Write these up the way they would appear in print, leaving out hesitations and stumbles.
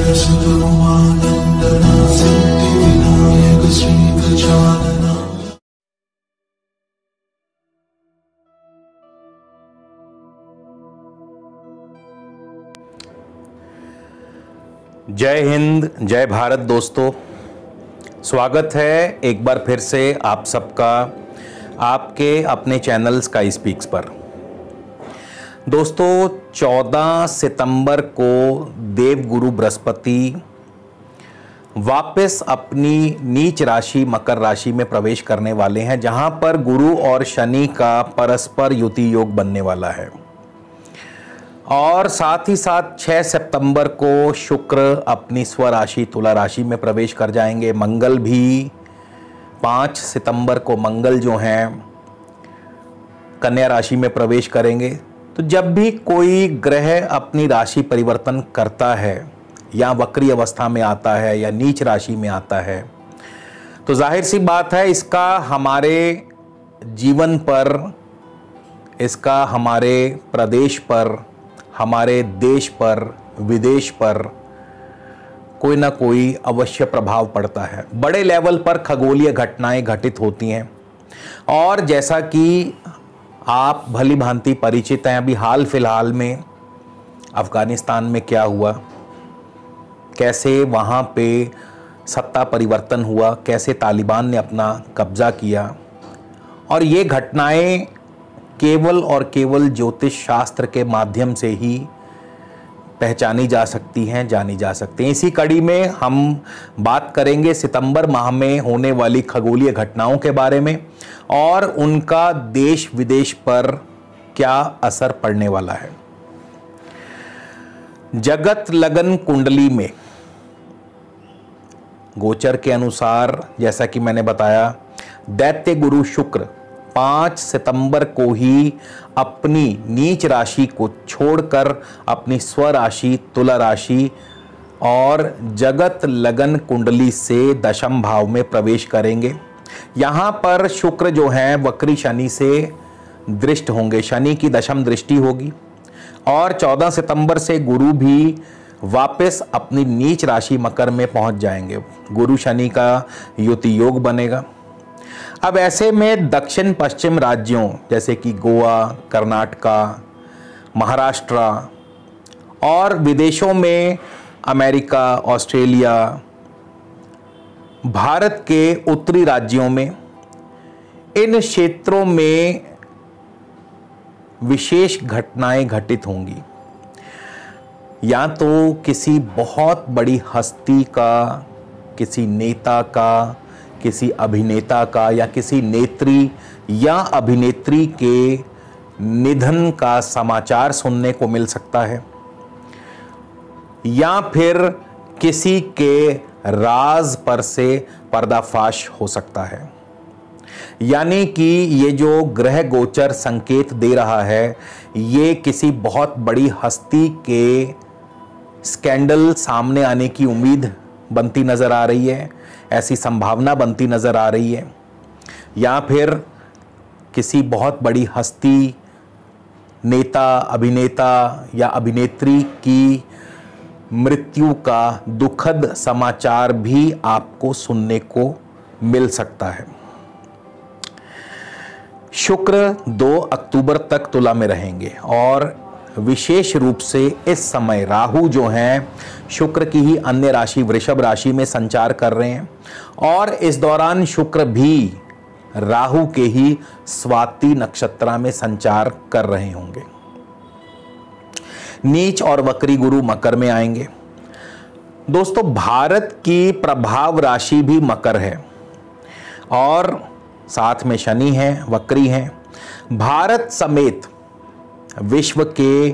जय हिंद, जय भारत। दोस्तों, स्वागत है एक बार फिर से आप सबका आपके अपने चैनल स्काई स्पीक्स पर। दोस्तों, 14 सितंबर को देवगुरु बृहस्पति वापस अपनी नीच राशि मकर राशि में प्रवेश करने वाले हैं, जहां पर गुरु और शनि का परस्पर युति योग बनने वाला है। और साथ ही साथ 6 सितंबर को शुक्र अपनी स्वराशि तुला राशि में प्रवेश कर जाएंगे। मंगल भी 5 सितंबर को मंगल जो हैं कन्या राशि में प्रवेश करेंगे। तो जब भी कोई ग्रह अपनी राशि परिवर्तन करता है या वक्री अवस्था में आता है या नीच राशि में आता है, तो जाहिर सी बात है इसका हमारे जीवन पर, इसका हमारे प्रदेश पर, हमारे देश पर, विदेश पर कोई ना कोई अवश्य प्रभाव पड़ता है। बड़े लेवल पर खगोलीय घटनाएं घटित होती हैं। और जैसा कि आप भली भांति परिचित हैं, अभी हाल फिलहाल में अफगानिस्तान में क्या हुआ, कैसे वहाँ पे सत्ता परिवर्तन हुआ, कैसे तालिबान ने अपना कब्जा किया। और ये घटनाएं केवल और केवल ज्योतिष शास्त्र के माध्यम से ही पहचानी जा सकती हैं, जानी जा सकती हैं। इसी कड़ी में हम बात करेंगे सितंबर माह में होने वाली खगोलीय घटनाओं के बारे में और उनका देश विदेश पर क्या असर पड़ने वाला है। जगत लगन कुंडली में गोचर के अनुसार, जैसा कि मैंने बताया, दैत्य गुरु शुक्र 5 सितंबर को ही अपनी नीच राशि को छोड़कर अपनी स्वराशि तुला राशि और जगत लगन कुंडली से दशम भाव में प्रवेश करेंगे। यहाँ पर शुक्र जो हैं वक्री शनि से दृष्ट होंगे, शनि की दशम दृष्टि होगी। और 14 सितंबर से गुरु भी वापस अपनी नीच राशि मकर में पहुँच जाएंगे। गुरु शनि का युति योग बनेगा। अब ऐसे में दक्षिण पश्चिम राज्यों जैसे कि गोवा, कर्नाटका, महाराष्ट्र और विदेशों में अमेरिका, ऑस्ट्रेलिया, भारत के उत्तरी राज्यों में, इन क्षेत्रों में विशेष घटनाएं घटित होंगी। या तो किसी बहुत बड़ी हस्ती का, किसी नेता का, किसी अभिनेता का या किसी नेत्री या अभिनेत्री के निधन का समाचार सुनने को मिल सकता है, या फिर किसी के राज पर से पर्दाफाश हो सकता है। यानी कि ये जो ग्रह गोचर संकेत दे रहा है, ये किसी बहुत बड़ी हस्ती के स्कैंडल सामने आने की उम्मीद बनती नजर आ रही है, ऐसी संभावना बनती नजर आ रही है। या फिर किसी बहुत बड़ी हस्ती, नेता, अभिनेता या अभिनेत्री की मृत्यु का दुखद समाचार भी आपको सुनने को मिल सकता है। शुक्र 2 अक्टूबर तक तुला में रहेंगे और विशेष रूप से इस समय राहु जो हैं शुक्र की ही अन्य राशि वृषभ राशि में संचार कर रहे हैं। और इस दौरान शुक्र भी राहु के ही स्वाति नक्षत्र में संचार कर रहे होंगे। नीच और वक्री गुरु मकर में आएंगे। दोस्तों, भारत की प्रभाव राशि भी मकर है और साथ में शनि है, वक्री हैं। भारत समेत विश्व के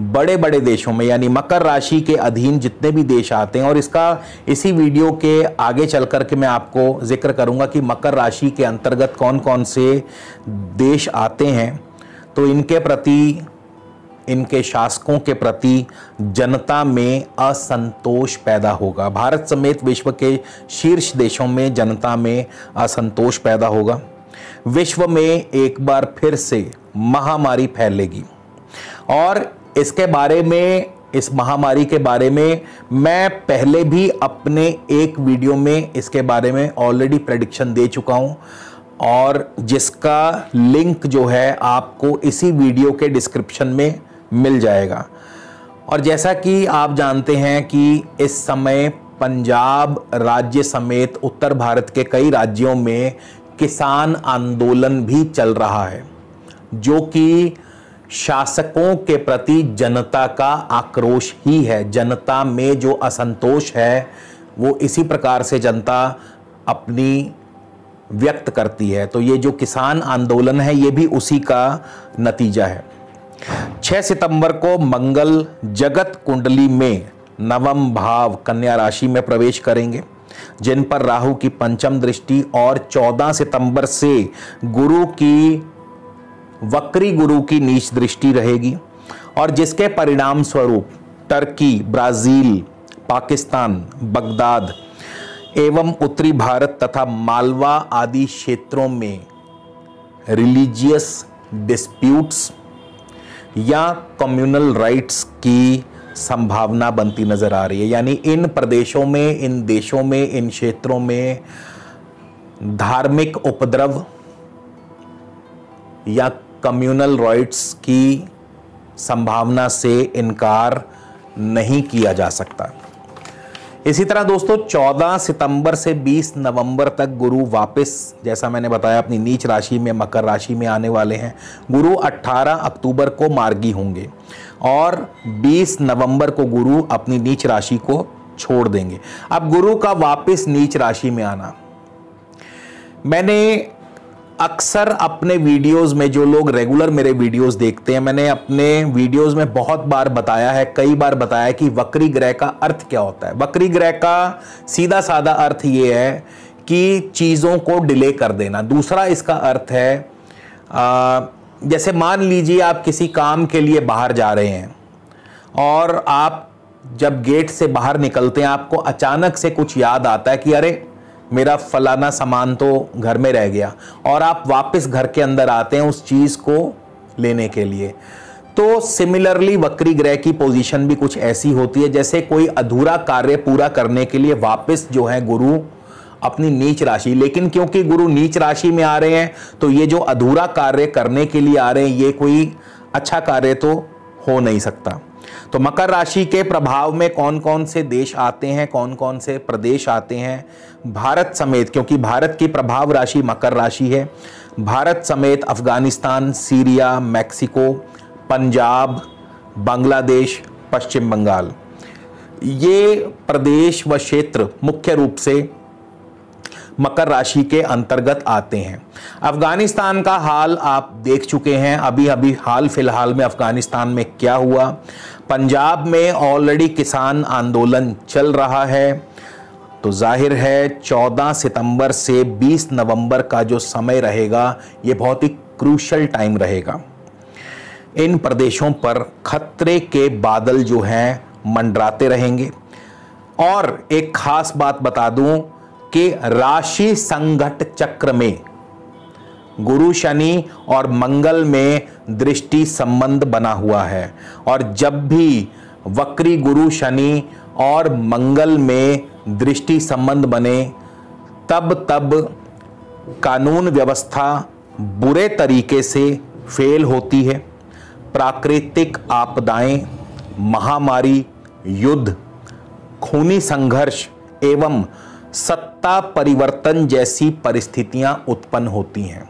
बड़े बड़े देशों में, यानी मकर राशि के अधीन जितने भी देश आते हैं, और इसका इसी वीडियो के आगे चल कर के मैं आपको जिक्र करूंगा कि मकर राशि के अंतर्गत कौन कौन से देश आते हैं, तो इनके प्रति, इनके शासकों के प्रति जनता में असंतोष पैदा होगा। भारत समेत विश्व के शीर्ष देशों में जनता में असंतोष पैदा होगा। विश्व में एक बार फिर से महामारी फैलेगी और इसके बारे में इस महामारी के बारे में मैं पहले भी अपने एक वीडियो में इसके बारे में ऑलरेडी प्रेडिक्शन दे चुका हूं, और जिसका लिंक जो है आपको इसी वीडियो के डिस्क्रिप्शन में मिल जाएगा। और जैसा कि आप जानते हैं कि इस समय पंजाब राज्य समेत उत्तर भारत के कई राज्यों में किसान आंदोलन भी चल रहा है, जो कि शासकों के प्रति जनता का आक्रोश ही है। जनता में जो असंतोष है वो इसी प्रकार से जनता अपनी व्यक्त करती है। तो ये जो किसान आंदोलन है ये भी उसी का नतीजा है। 6 सितंबर को मंगल जगत कुंडली में नवम भाव कन्या राशि में प्रवेश करेंगे, जिन पर राहु की पंचम दृष्टि, और 14 सितंबर से वक्री गुरु की नीच दृष्टि रहेगी, और जिसके परिणाम स्वरूप टर्की, ब्राजील, पाकिस्तान, बगदाद एवं उत्तरी भारत तथा मालवा आदि क्षेत्रों में रिलीजियस डिस्प्यूट्स या कम्युनल राइट्स की संभावना बनती नजर आ रही है। यानी इन प्रदेशों में, इन देशों में, इन क्षेत्रों में धार्मिक उपद्रव या कम्युनल राइट्स की संभावना से इनकार नहीं किया जा सकता। इसी तरह दोस्तों 14 सितंबर से 20 नवंबर तक गुरु वापस, जैसा मैंने बताया, अपनी नीच राशि में मकर राशि में आने वाले हैं। गुरु 18 अक्टूबर को मार्गी होंगे और 20 नवंबर को गुरु अपनी नीच राशि को छोड़ देंगे। अब गुरु का वापस नीच राशि में आना, मैंने अक्सर अपने वीडियोस में, जो लोग रेगुलर मेरे वीडियोस देखते हैं, मैंने अपने वीडियोस में बहुत बार बताया है, कई बार बताया कि वक्री ग्रह का अर्थ क्या होता है। वक्री ग्रह का सीधा साधा अर्थ ये है कि चीज़ों को डिले कर देना। दूसरा इसका अर्थ है, जैसे मान लीजिए आप किसी काम के लिए बाहर जा रहे हैं और आप जब गेट से बाहर निकलते हैं आपको अचानक से कुछ याद आता है कि अरे मेरा फलाना सामान तो घर में रह गया, और आप वापस घर के अंदर आते हैं उस चीज़ को लेने के लिए। तो सिमिलरली वक्री ग्रह की पोजीशन भी कुछ ऐसी होती है, जैसे कोई अधूरा कार्य पूरा करने के लिए वापस जो है गुरु अपनी नीच राशि, लेकिन क्योंकि गुरु नीच राशि में आ रहे हैं तो ये जो अधूरा कार्य करने के लिए आ रहे हैं ये कोई अच्छा कार्य तो हो नहीं सकता। तो मकर राशि के प्रभाव में कौन कौन से देश आते हैं, कौन कौन से प्रदेश आते हैं, भारत समेत, क्योंकि भारत की प्रभाव राशि मकर राशि है, भारत समेत अफगानिस्तान, सीरिया, मैक्सिको, पंजाब, बांग्लादेश, पश्चिम बंगाल, ये प्रदेश व क्षेत्र मुख्य रूप से मकर राशि के अंतर्गत आते हैं। अफगानिस्तान का हाल आप देख चुके हैं, अभी अभी हाल फिलहाल में अफगानिस्तान में क्या हुआ। पंजाब में ऑलरेडी किसान आंदोलन चल रहा है, तो जाहिर है 14 सितंबर से 20 नवंबर का जो समय रहेगा ये बहुत ही क्रूशल टाइम रहेगा। इन प्रदेशों पर खतरे के बादल जो हैं मंडराते रहेंगे। और एक खास बात बता दूं कि राशि संघट चक्र में गुरु, शनि और मंगल में दृष्टि संबंध बना हुआ है, और जब भी वक्री गुरु, शनि और मंगल में दृष्टि संबंध बने तब कानून व्यवस्था बुरे तरीके से फेल होती है। प्राकृतिक आपदाएं, महामारी, युद्ध, खूनी संघर्ष एवं सत्ता परिवर्तन जैसी परिस्थितियां उत्पन्न होती हैं।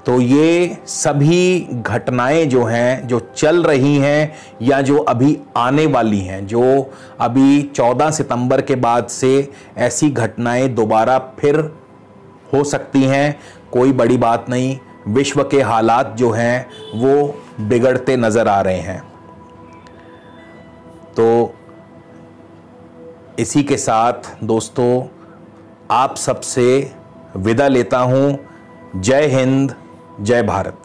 तो ये सभी घटनाएं जो हैं, जो चल रही हैं या जो अभी आने वाली हैं, जो अभी 14 सितंबर के बाद से ऐसी घटनाएं दोबारा फिर हो सकती हैं, कोई बड़ी बात नहीं। विश्व के हालात जो हैं वो बिगड़ते नजर आ रहे हैं। तो इसी के साथ दोस्तों आप सबसे विदा लेता हूं। जय हिंद, जय भारत।